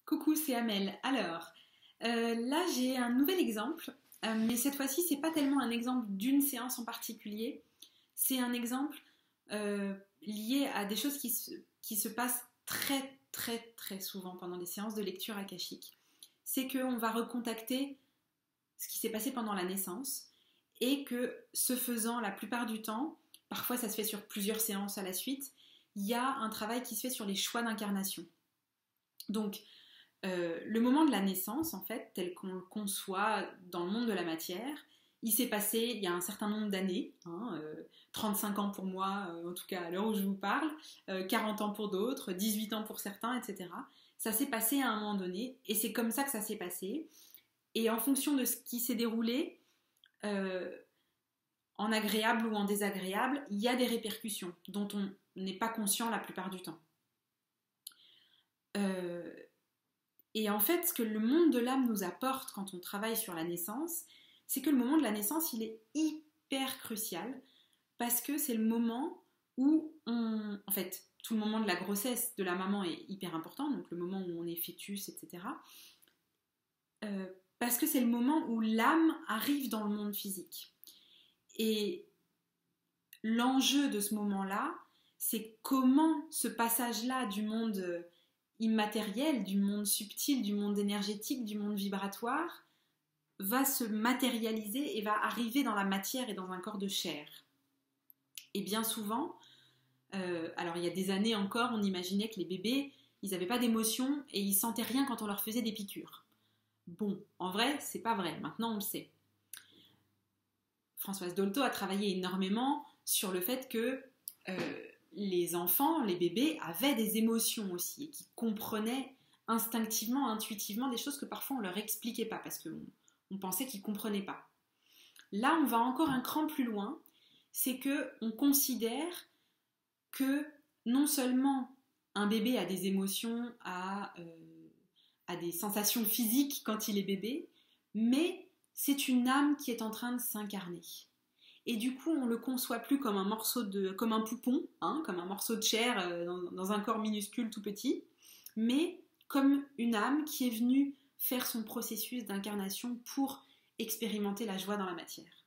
Coucou, c'est Amel. Alors, là j'ai un nouvel exemple, mais cette fois-ci c'est pas tellement un exemple d'une séance en particulier, c'est un exemple lié à des choses qui se passent très très très souvent pendant des séances de lecture akashique. C'est qu'on va recontacter ce qui s'est passé pendant la naissance et que ce faisant, la plupart du temps, parfois ça se fait sur plusieurs séances à la suite, il y a un travail qui se fait sur les choix d'incarnation. Donc, le moment de la naissance, en fait, tel qu'on le conçoit dans le monde de la matière, il s'est passé il y a un certain nombre d'années, 35 ans pour moi, en tout cas à l'heure où je vous parle, 40 ans pour d'autres, 18 ans pour certains, etc. Ça s'est passé à un moment donné, et c'est comme ça que ça s'est passé. Et en fonction de ce qui s'est déroulé, en agréable ou en désagréable, il y a des répercussions dont on n'est pas conscient la plupart du temps. Et en fait, ce que le monde de l'âme nous apporte quand on travaille sur la naissance, c'est que le moment de la naissance, il est hyper crucial parce que c'est le moment où en fait, tout le moment de la grossesse de la maman est hyper important, donc le moment où on est fœtus, etc. Parce que c'est le moment où l'âme arrive dans le monde physique. Et l'enjeu de ce moment-là, c'est comment ce passage-là du monde immatériel, du monde subtil, du monde énergétique, du monde vibratoire, va se matérialiser et va arriver dans la matière et dans un corps de chair. Et bien souvent, alors il y a des années encore, on imaginait que les bébés, ils n'avaient pas d'émotion et ils sentaient rien quand on leur faisait des piqûres. Bon, en vrai, c'est pas vrai, maintenant on le sait. Françoise Dolto a travaillé énormément sur le fait que les enfants, les bébés avaient des émotions aussi et qui comprenaient instinctivement, intuitivement des choses que parfois on leur expliquait pas parce qu'on pensait qu'ils comprenaient pas. Là, on va encore un cran plus loin, c'est que on considère que non seulement un bébé a des émotions, a des sensations physiques quand il est bébé, mais c'est une âme qui est en train de s'incarner. Et du coup, on le conçoit plus comme comme un poupon, comme un morceau de chair dans un corps minuscule tout petit, mais comme une âme qui est venue faire son processus d'incarnation pour expérimenter la joie dans la matière.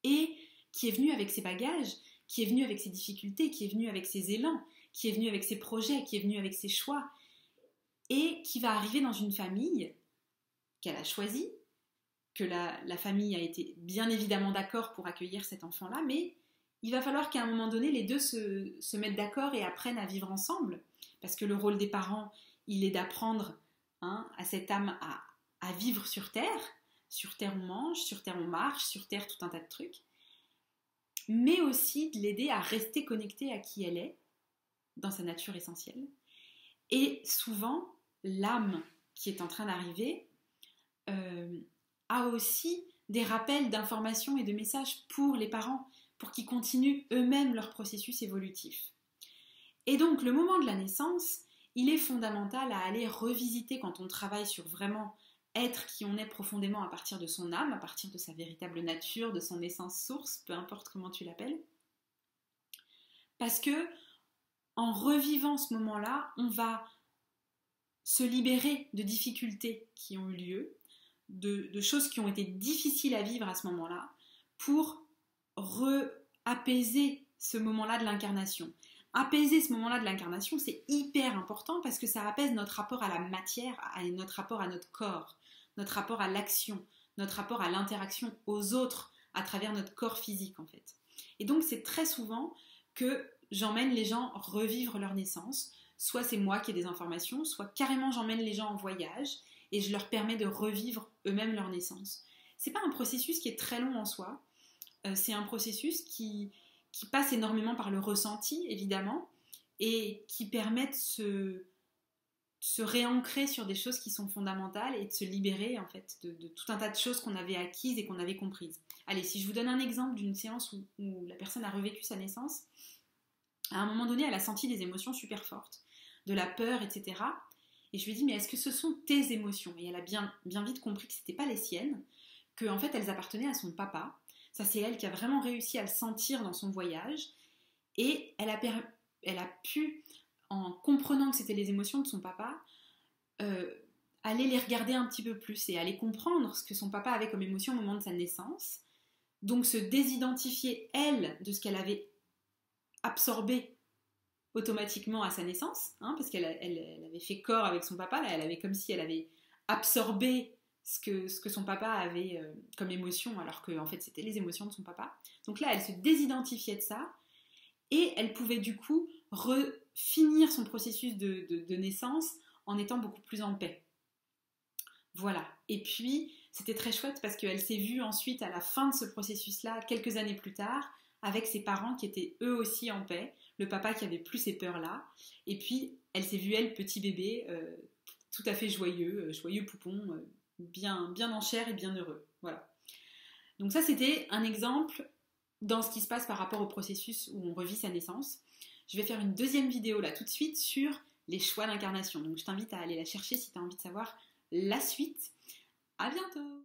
Et qui est venue avec ses bagages, qui est venue avec ses difficultés, qui est venue avec ses élans, qui est venue avec ses projets, qui est venue avec ses choix, et qui va arriver dans une famille qu'elle a choisie, que la famille a été bien évidemment d'accord pour accueillir cet enfant-là, mais il va falloir qu'à un moment donné, les deux se mettent d'accord et apprennent à vivre ensemble, parce que le rôle des parents, il est d'apprendre à cette âme à vivre sur Terre on mange, sur Terre on marche, sur Terre tout un tas de trucs, mais aussi de l'aider à rester connectée à qui elle est, dans sa nature essentielle. Et souvent, l'âme qui est en train d'arriver a aussi des rappels d'informations et de messages pour les parents, pour qu'ils continuent eux-mêmes leur processus évolutif. Et donc, le moment de la naissance, il est fondamental à aller revisiter quand on travaille sur vraiment être qui on est profondément à partir de son âme, à partir de sa véritable nature, de son essence source, peu importe comment tu l'appelles. Parce que, en revivant ce moment-là, on va se libérer de difficultés qui ont eu lieu, de choses qui ont été difficiles à vivre à ce moment-là, pour apaiser ce moment-là de l'incarnation. Apaiser ce moment-là de l'incarnation, c'est hyper important parce que ça apaise notre rapport à la matière, notre rapport à notre corps, notre rapport à l'action, notre rapport à l'interaction aux autres à travers notre corps physique en fait. Et donc c'est très souvent que j'emmène les gens revivre leur naissance, soit c'est moi qui ai des informations, soit carrément j'emmène les gens en voyage et je leur permets de revivre eux-mêmes leur naissance. C'est pas un processus qui est très long en soi, c'est un processus qui passe énormément par le ressenti, évidemment, et qui permet de se réancrer sur des choses qui sont fondamentales et de se libérer, en fait, de tout un tas de choses qu'on avait acquises et qu'on avait comprises. Allez, si je vous donne un exemple d'une séance où la personne a revécu sa naissance, à un moment donné, elle a senti des émotions super fortes, de la peur, etc., et je lui ai dit, mais est-ce que ce sont tes émotions? Et elle a bien vite compris que ce n'étaient pas les siennes, qu'en fait, elles appartenaient à son papa. Ça, c'est elle qui a vraiment réussi à le sentir dans son voyage. Et elle a pu, en comprenant que c'était les émotions de son papa, aller les regarder un petit peu plus et aller comprendre ce que son papa avait comme émotion au moment de sa naissance. Donc se désidentifier, elle, de ce qu'elle avait absorbé automatiquement à sa naissance, hein, parce qu'elle avait fait corps avec son papa, là, elle avait comme si elle avait absorbé ce que son papa avait comme émotion, alors que en fait c'était les émotions de son papa. Donc là, elle se désidentifiait de ça, et elle pouvait du coup finir son processus de naissance en étant beaucoup plus en paix. Voilà. Et puis, c'était très chouette parce qu'elle s'est vue ensuite à la fin de ce processus-là, quelques années plus tard, avec ses parents qui étaient eux aussi en paix, le papa qui avait plus ces peurs-là, et puis elle s'est vue, elle, petit bébé, tout à fait joyeux, joyeux poupon, bien en chair et bien heureux. Voilà. Donc ça, c'était un exemple dans ce qui se passe par rapport au processus où on revit sa naissance. Je vais faire une deuxième vidéo là tout de suite sur les choix d'incarnation. Donc je t'invite à aller la chercher si tu as envie de savoir la suite. À bientôt!